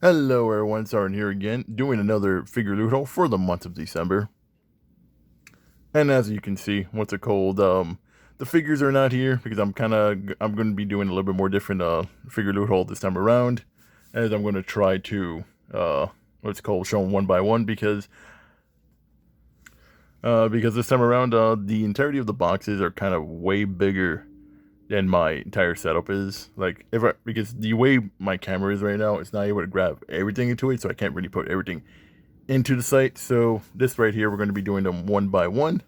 Hello everyone, Sarn here again, doing another figure loot haul for the month of December. And as you can see, what's it called, the figures are not here because I'm going to be doing a little bit more different figure loot haul this time around, as I'm going to try to, what's it called, show them one by one because this time around, the entirety of the boxes are kind of way bigger than my entire setup is. Like, because the way my camera is right now, it's not able to grab everything into it, so I can't really put everything into the site. So this right here, we're going to be doing them one by one.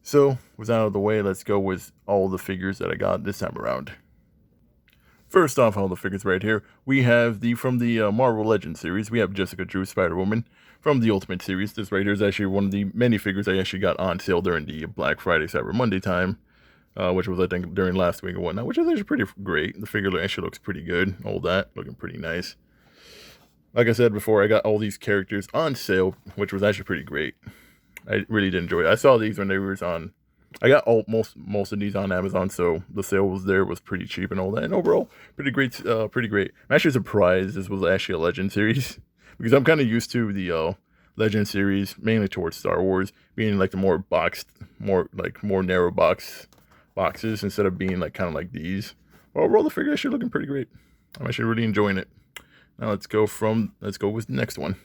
So with that out of the way, let's go with all the figures that I got this time around. First off, all the figures right here, we have from the Marvel Legends series, we have Jessica Drew Spider-Woman. From the Ultimate series, this right here is actually one of the many figures I actually got on sale during the Black Friday, Cyber Monday time. Which was, I think, during last week and whatnot, which is actually pretty great. The figure actually looks pretty good. All that, looking pretty nice. Like I said before, I got all these characters on sale, which was actually pretty great. I really did enjoy it. I saw these when they were on. I got most of these on Amazon, so the sale was pretty cheap and all that. And overall, pretty great. Pretty great. I'm actually surprised this was actually a Legend series because I'm kind of used to the Legend series, mainly towards Star Wars, being like the more narrow boxes instead of being like kind of like these. Well, overall, the figure actually looking pretty great. I'm actually really enjoying it. Now let's go with the next one.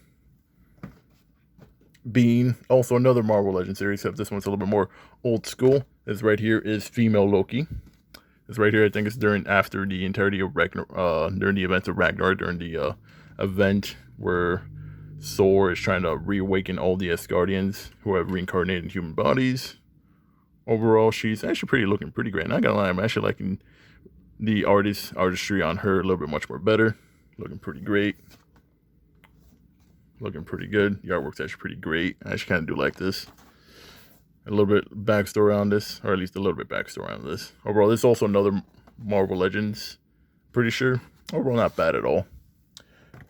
Being also another Marvel Legends series, except this one's a little bit more old school. This right here is female Loki. This right here, I think, is after the entirety of during the events of Ragnarok, during the event where Thor is trying to reawaken all the Asgardians who have reincarnated in human bodies. Overall, she's actually looking pretty great. Not gonna lie, I'm actually liking the artistry on her a little bit much more better. Looking pretty great. Looking pretty good. The artwork's actually pretty great. I actually kind of do like this. A little bit backstory on this, or at least a little bit backstory on this. Overall, this is also another Marvel Legends. Pretty sure. Overall, not bad at all.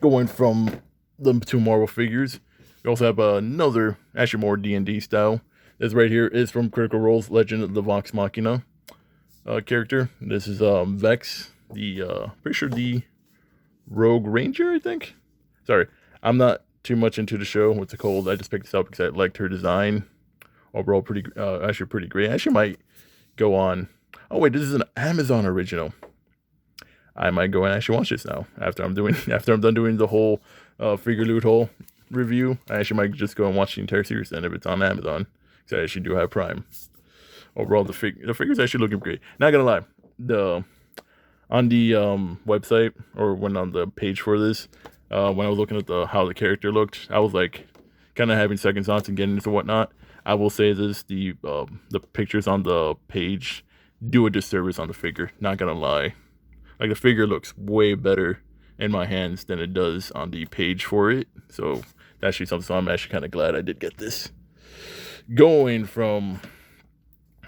Going from the two Marvel figures, we also have another, actually more D&D style. This right here is from Critical Role's Legend of the Vox Machina character. This is Vex, pretty sure the Rogue Ranger, I think. Sorry, I'm not too much into the show. What's it called? I just picked this up because I liked her design. Overall, actually pretty great. I actually might go on. Oh wait, this is an Amazon original. I might go and actually watch this now after I'm done doing the whole figure loot haul review. I actually might just go and watch the entire series then if it's on Amazon. Because I actually do have Prime. Overall, the figure's actually looking great. Not gonna lie, on the website, or when on the page for this, when I was looking at how the character looked, I was like kind of having second thoughts and getting into whatnot. I will say this: the pictures on the page do a disservice on the figure. Not gonna lie, like the figure looks way better in my hands than it does on the page for it. So that's actually something. So I'm actually kind of glad I did get this. Going from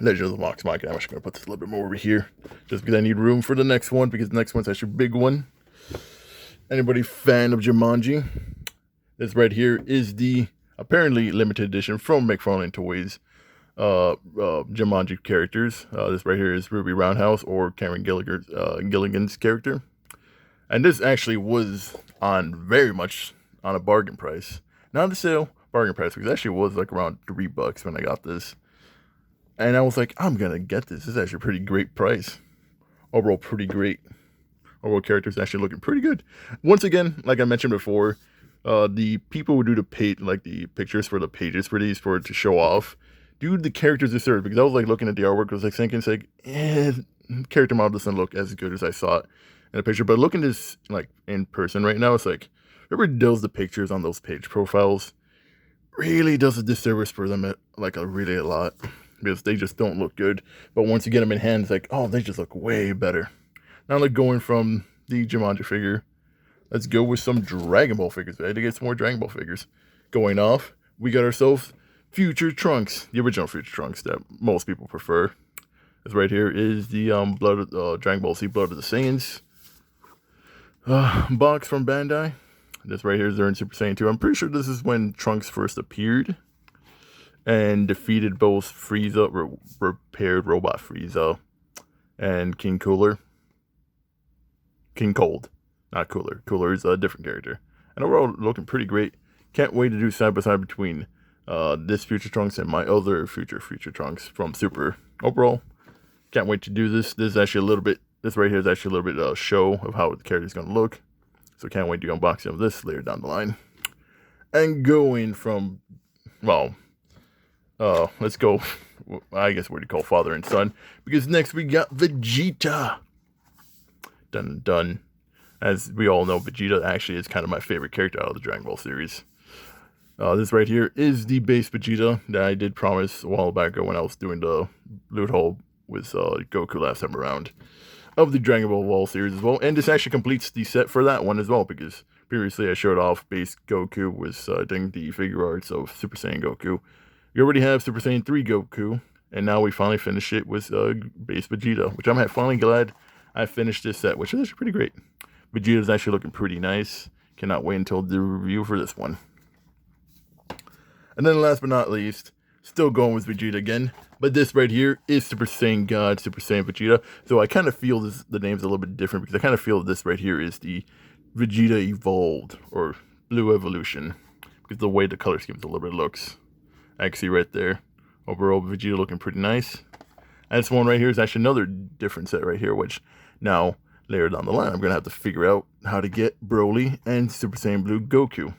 Legend of the Vox Machina, I'm actually going to put this a little bit more over here, just because I need room for the next one, because the next one's actually a big one. Anybody fan of Jumanji? This right here is the apparently limited edition from McFarlane Toys Jumanji characters. This right here is Ruby Roundhouse, or Karen Gilligan's character. And this actually was very much on a bargain price. Not a sale, bargain price, because it actually was like around $3 when I got this. And I was like, I'm gonna get this. This is actually a pretty great price. Overall, pretty great. Overall, characters actually looking pretty good. Once again, like I mentioned before, the people who do the pictures for the pages for these to show off, do the characters deserve, because I was like looking at the artwork, I was like thinking, it's like, character model doesn't look as good as I saw it in a picture. But looking at this like in person right now, it's like whoever does the pictures on those page profiles really does a disservice for them like a lot, because they just don't look good. But once you get them in hand, it's like, oh, they just look way better. Now, like going from the Jumanji figure, let's go with some Dragon Ball figures. I had to get some more Dragon Ball figures. Going off, we got ourselves Future Trunks, the original Future Trunks that most people prefer. This right here is the Dragon Ball Z Blood of the Saiyans box from Bandai. This right here is during Super Saiyan 2. I'm pretty sure this is when Trunks first appeared and defeated both Frieza, repaired Robot Frieza, and King Cold. Not Cooler. Cooler is a different character. And overall, looking pretty great. Can't wait to do side by side between this Future Trunks and my other Future Trunks from Super. Overall, can't wait to do this. This is actually a little bit. This right here is actually a little bit of a show of how the character is going to look. So can't wait to unboxing of this later down the line. And going from, well, let's go. I guess what you call father and son, because next we got Vegeta. Dun dun. As we all know, Vegeta actually is kind of my favorite character out of the Dragon Ball series. This right here is the base Vegeta that I did promise a while back when I was doing the loot hole with Goku last time around of the Dragon Ball series as well. And this actually completes the set for that one as well, because previously I showed off base Goku with doing the figure arts of Super Saiyan Goku. We already have Super Saiyan 3 Goku, and now we finally finish it with base Vegeta, which I'm finally glad I finished this set, which is actually pretty great. Vegeta's actually looking pretty nice. Cannot wait until the review for this one. And then last but not least, still going with Vegeta again, but this right here is Super Saiyan God, Super Saiyan Vegeta. So I kind of feel the name's a little bit different, because I kind of feel this right here is the Vegeta Evolved, or Blue Evolution, because the way the color scheme a little bit looks. I can see right there. Overall, Vegeta looking pretty nice. And this one right here is actually another different set right here, which now, later down the line, I'm going to have to figure out how to get Broly and Super Saiyan Blue Goku.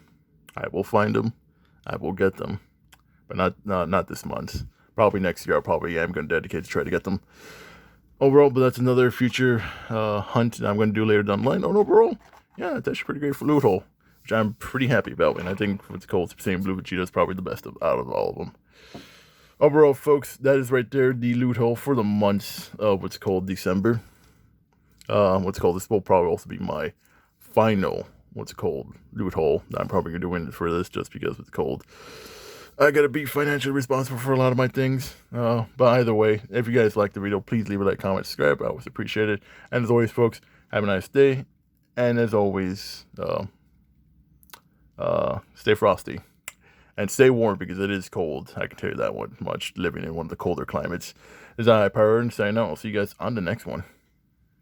I will find them. I will get them. But not this month. Probably next year. I'm going to dedicate to try to get them. Overall, but that's another future hunt that I'm going to do later down the line. And overall, yeah, it's actually pretty great for loot hole, which I'm pretty happy about. And I think what's called Super Saiyan Blue Vegeta is probably the best out of all of them. Overall, folks, that is right there the loot hole for the months of what's called December. This will probably also be my final loot hole that I'm probably going to do in for this, just because it's cold. I gotta be financially responsible for a lot of my things. But either way, if you guys like the video, please leave a like, comment, subscribe. I always appreciate it. And as always, folks, have a nice day. And as always, stay frosty. And stay warm, because it is cold. I can tell you that one much, living in one of the colder climates. This is iPower, and signing out. I'll see you guys on the next one.